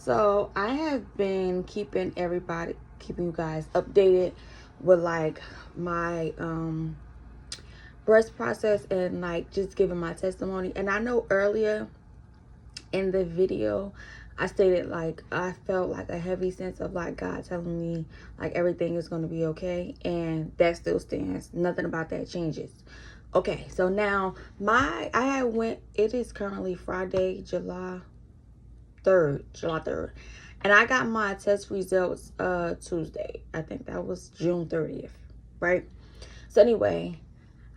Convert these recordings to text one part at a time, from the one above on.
So I have been keeping you guys updated with like my breast process and like just giving my testimony. And I know earlier in the video I stated like I felt like a heavy sense of like God telling me like everything is going to be okay, and that still stands. Nothing about that changes. Okay, so now it is currently Friday, July 3rd. And I got my test results Tuesday. I think that was June 30th, right? So anyway,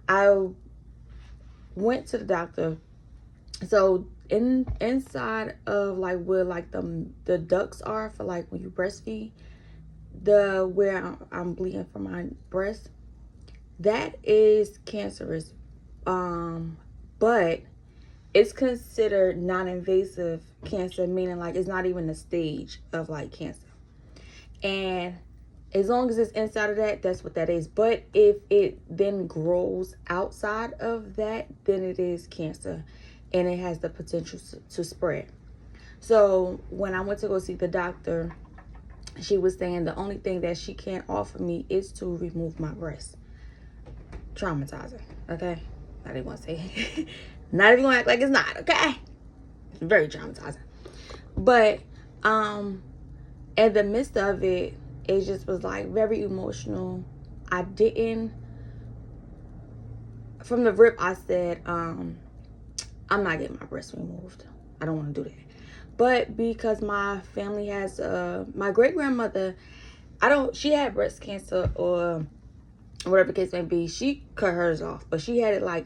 I went to the doctor. So inside of like where like the ducts are for like when you breastfeed, where I'm bleeding from my breast, that is cancerous. But it's considered non-invasive cancer, meaning like it's not even a stage of like cancer. And as long as it's inside of that, that's what that is. But if it then grows outside of that, then it is cancer, and it has the potential to spread. So when I went to go see the doctor, she was saying the only thing that she can't offer me is to remove my breast. Traumatizing, okay? Not even gonna say not even gonna act like it's not, okay? It's very traumatizing. But in the midst of it, it just was like very emotional. I didn't, from the rip, I said, I'm not getting my breast removed. I don't want to do that. But because my family has my great grandmother, she had breast cancer or whatever the case may be. She cut hers off, but she had it like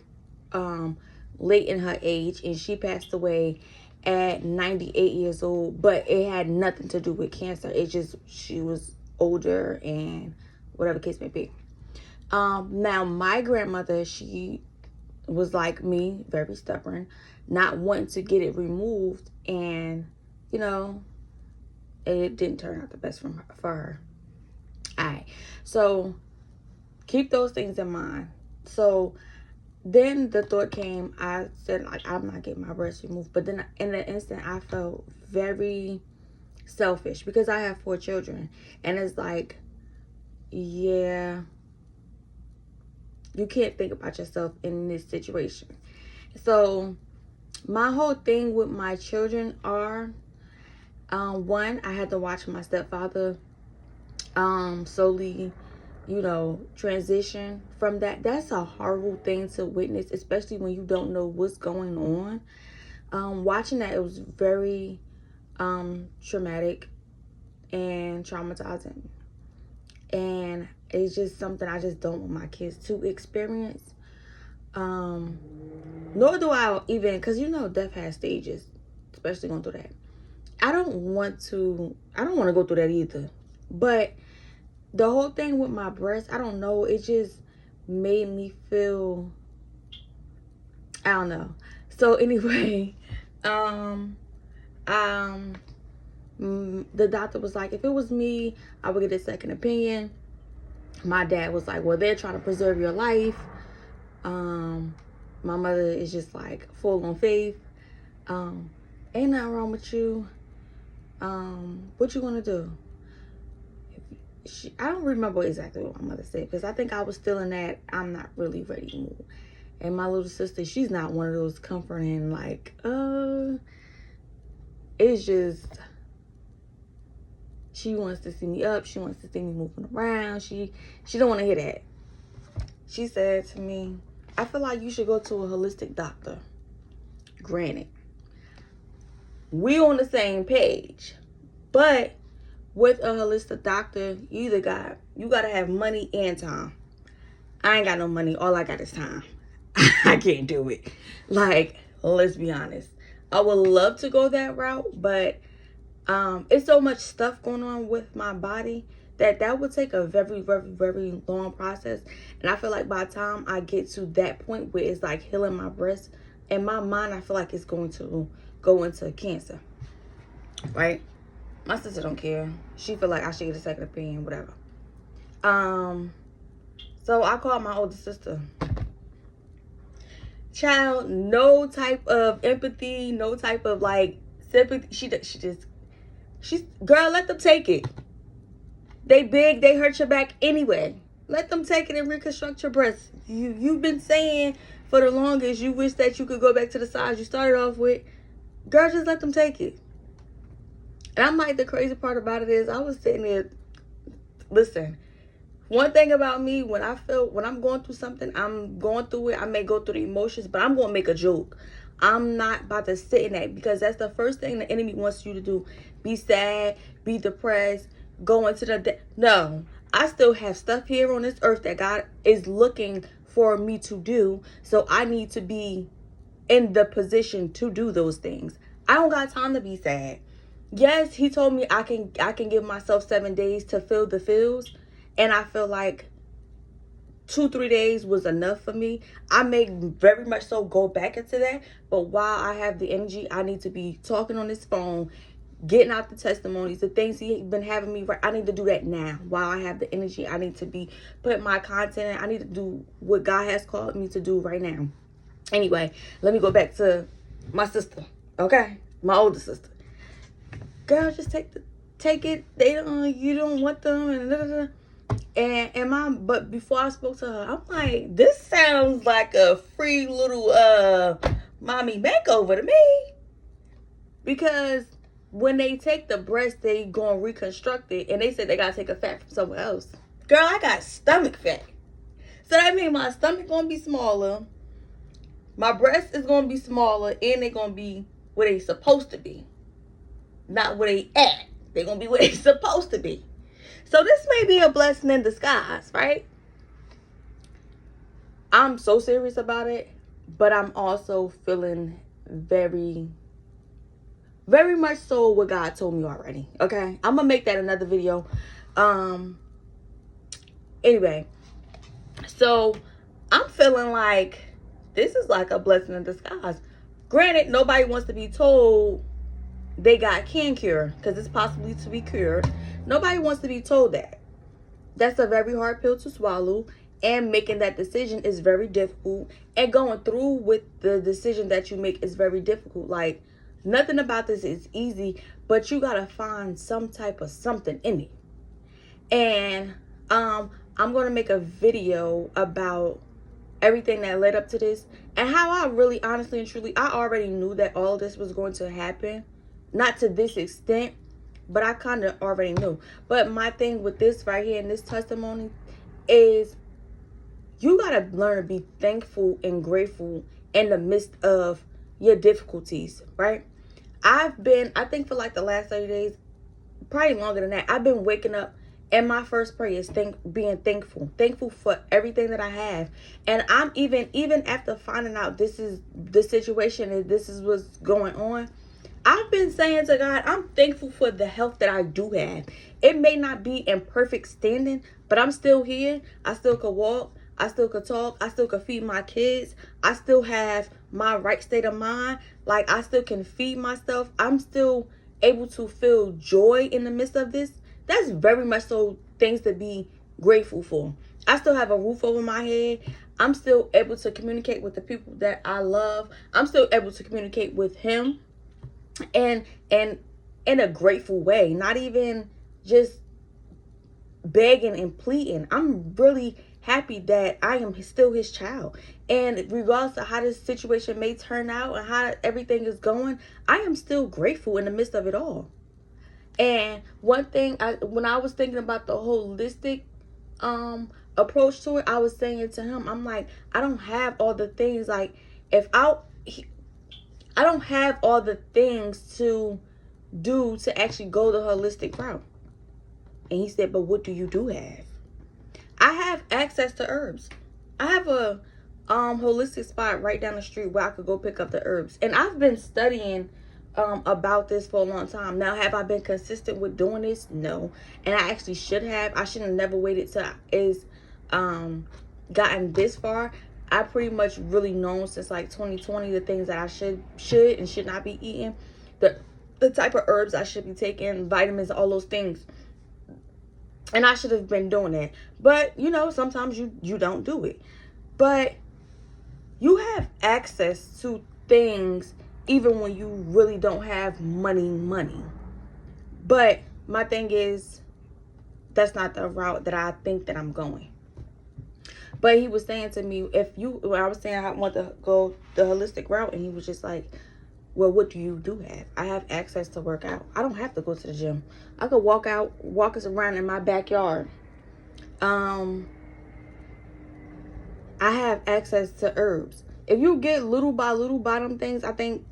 late in her age, and she passed away at 98 years old. But it had nothing to do with cancer. It just, she was older and whatever the case may be. Now my grandmother, she was like me, very stubborn, not wanting to get it removed, and you know, it didn't turn out the best for her. All right, so keep those things in mind. So then the thought came, I said like, I'm not getting my breast removed. But then in the instant I felt very selfish because I have 4 children, and it's like, yeah, you can't think about yourself in this situation. So my whole thing with my children are, one, I had to watch my stepfather slowly, transition from that. That's a horrible thing to witness, especially when you don't know what's going on. Watching that, it was very traumatic and traumatizing, and it's just something I just don't want my kids to experience. Nor do I even, because death has stages, especially going through that. I don't want to go through that either. But the whole thing with my breast, I don't know, it just made me feel, I don't know. So anyway, the doctor was like, if it was me, I would get a second opinion. My dad was like, well, they're trying to preserve your life. My mother is just like full on faith. Ain't nothing wrong with you. What you gonna do? I don't remember exactly what my mother said, because I think I was still in that I'm not really ready to move. And my little sister, she's not one of those comforting like, it's just, she wants to see me up, she wants to see me moving around. She don't want to hear that. She said to me, I feel like you should go to a holistic doctor. Granted, we on the same page, but with a holistic doctor, you gotta have money and time. I ain't got no money. All I got is time. I can't do it. Like, let's be honest. I would love to go that route, but it's so much stuff going on with my body that would take a very, very, very long process. And I feel like by the time I get to that point where it's like healing my breast, in my mind, I feel like it's going to go into cancer, right? My sister don't care. She feel like I should get a second opinion, whatever. So I called my older sister. Child, no type of empathy, no type of like sympathy. She just Girl, let them take it. They big, they hurt your back anyway. Let them take it and reconstruct your breasts. You've been saying for the longest you wish that you could go back to the size you started off with. Girl, just let them take it. And I'm like, the crazy part about it is I was sitting there, listen, one thing about me, when I'm going through something, I'm going through it. I may go through the emotions, but I'm going to make a joke. I'm not about to sit in that, because that's the first thing the enemy wants you to do. Be sad, be depressed, go into no. I still have stuff here on this earth that God is looking for me to do. So I need to be in the position to do those things. I don't got time to be sad. Yes, he told me I can give myself 7 days to feel the feels. And I feel like 2-3 days was enough for me. I may very much so go back into that. But while I have the energy, I need to be talking on this phone, getting out the testimonies, the things he's been having me. I need to do that now. While I have the energy, I need to be putting my content in. I need to do what God has called me to do right now. Anyway, let me go back to my sister. Okay, my older sister. Girl, just take it. You don't want them, and but before I spoke to her, I'm like, this sounds like a free little mommy makeover to me. Because when they take the breast, they gonna reconstruct it, and they said they gotta take a fat from somewhere else. Girl, I got stomach fat, so that means my stomach gonna be smaller, my breast is gonna be smaller, and they gonna be where they supposed to be, not where they at. They gonna be where they supposed to be. So this may be a blessing in disguise, right? I'm so serious about it, but I'm also feeling very, very much so what God told me already. Okay, I'm gonna make that another video. Anyway, so I'm feeling like this is like a blessing in disguise. Granted, nobody wants to be told they got cancer, because it's possibly to be cured. Nobody wants to be told that. That's a very hard pill to swallow, and making that decision is very difficult, and going through with the decision that you make is very difficult. Like, nothing about this is easy, but you gotta find some type of something in it. And I'm gonna make a video about everything that led up to this, and how I really, honestly and truly, I already knew that all this was going to happen. Not to this extent, but I kind of already knew. But my thing with this right here in this testimony is you got to learn to be thankful and grateful in the midst of your difficulties, right? I think for like the last 30 days, probably longer than that, I've been waking up, and my first prayer is being thankful for everything that I have. And I'm even after finding out this is the situation and this is what's going on, I've been saying to God, I'm thankful for the health that I do have. It may not be in perfect standing, but I'm still here. I still could walk. I still could talk. I still could feed my kids. I still have my right state of mind. Like, I still can feed myself. I'm still able to feel joy in the midst of this. That's very much so things to be grateful for. I still have a roof over my head. I'm still able to communicate with the people that I love. I'm still able to communicate with him. And in a grateful way, not even just begging and pleading. I'm really happy that I am still his child, and regardless of how this situation may turn out and how everything is going, I am still grateful in the midst of it all. And one thing, when I was thinking about the holistic approach to it, I was saying to him, I'm like, I don't have all the things. Like, I don't have all the things to do to actually go the holistic route. And he said, but what do you do have? I have access to herbs. I have a holistic spot right down the street where I could go pick up the herbs. And I've been studying about this for a long time. Now, have I been consistent with doing this? No. And I actually should have. I should have never waited till it's gotten this far. I pretty much really known since like 2020 the things that I should and should not be eating, the type of herbs I should be taking, vitamins, all those things. And I should have been doing that. But, you know, sometimes you don't do it. But you have access to things even when you really don't have money. But my thing is, that's not the route that I think that I'm going. But he was saying to me, when I was saying I want to go the holistic route, and he was just like, well, what do you have? I have access to work out. I don't have to go to the gym. I could walk us around in my backyard. I have access to herbs. If you get little by little by them things, I think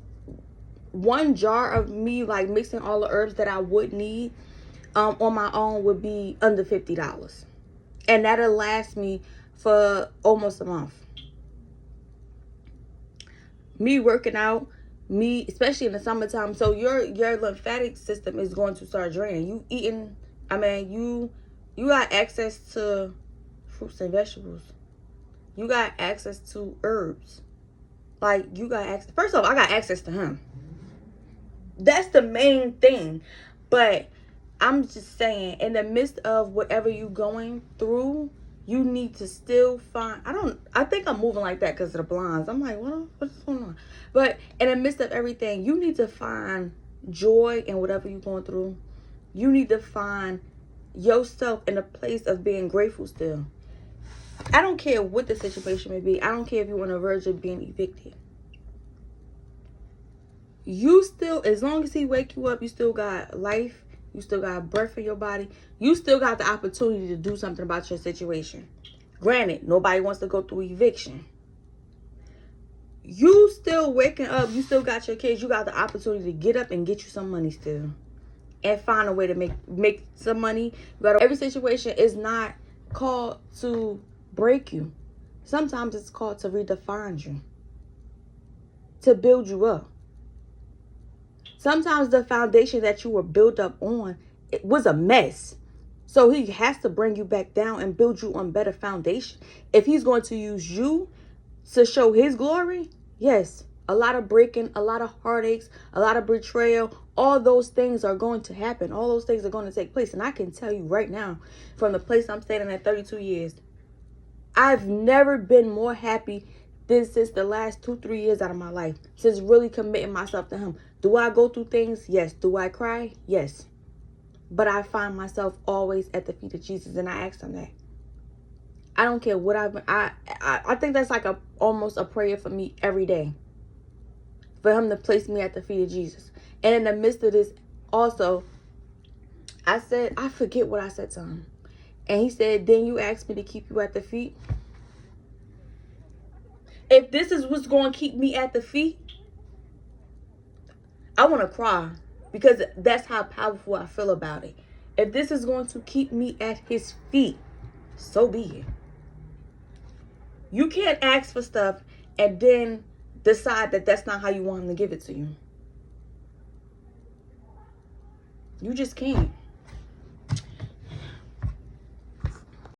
one jar of me like mixing all the herbs that I would need on my own would be under $50. And that'll last me for almost a month. Me working out, me, especially in the summertime, so your lymphatic system is going to start draining. You eating, I mean, you got access to fruits and vegetables. You got access to herbs. Like, you got access. First off, I got access to him. That's the main thing. But I'm just saying, in the midst of whatever you're going through, you need to still find, I think I'm moving like that because of the blinds. I'm like, what's going on? But in the midst of everything, you need to find joy in whatever you're going through. You need to find yourself in a place of being grateful still. I don't care what the situation may be. I don't care if you're on the verge of being evicted. You still, as long as he wake you up, you still got life. You still got breath in your body. You still got the opportunity to do something about your situation. Granted, nobody wants to go through eviction. You still waking up. You still got your kids. You got the opportunity to get up and get you some money still. And find a way to make some money. Every situation is not called to break you. Sometimes it's called to redefine you. To build you up. Sometimes the foundation that you were built up on, it was a mess. So he has to bring you back down and build you on better foundation. If he's going to use you to show his glory, yes, a lot of breaking, a lot of heartaches, a lot of betrayal, all those things are going to happen. All those things are going to take place. And I can tell you right now, from the place I'm standing at 32 years, I've never been more happy than since the last 2-3 years out of my life. Since really committing myself to him. Do I go through things? Yes. Do I cry? Yes. But I find myself always at the feet of Jesus, and I ask him that. I don't care what I think that's like almost a prayer for me every day. For him to place me at the feet of Jesus. And in the midst of this, also, I forget what I said to him. And he said, then you asked me to keep you at the feet. If this is what's going to keep me at the feet, I want to cry. Because that's how powerful I feel about it. If this is going to keep me at his feet, so be it. You can't ask for stuff and then decide that that's not how you want him to give it to you. You just can't.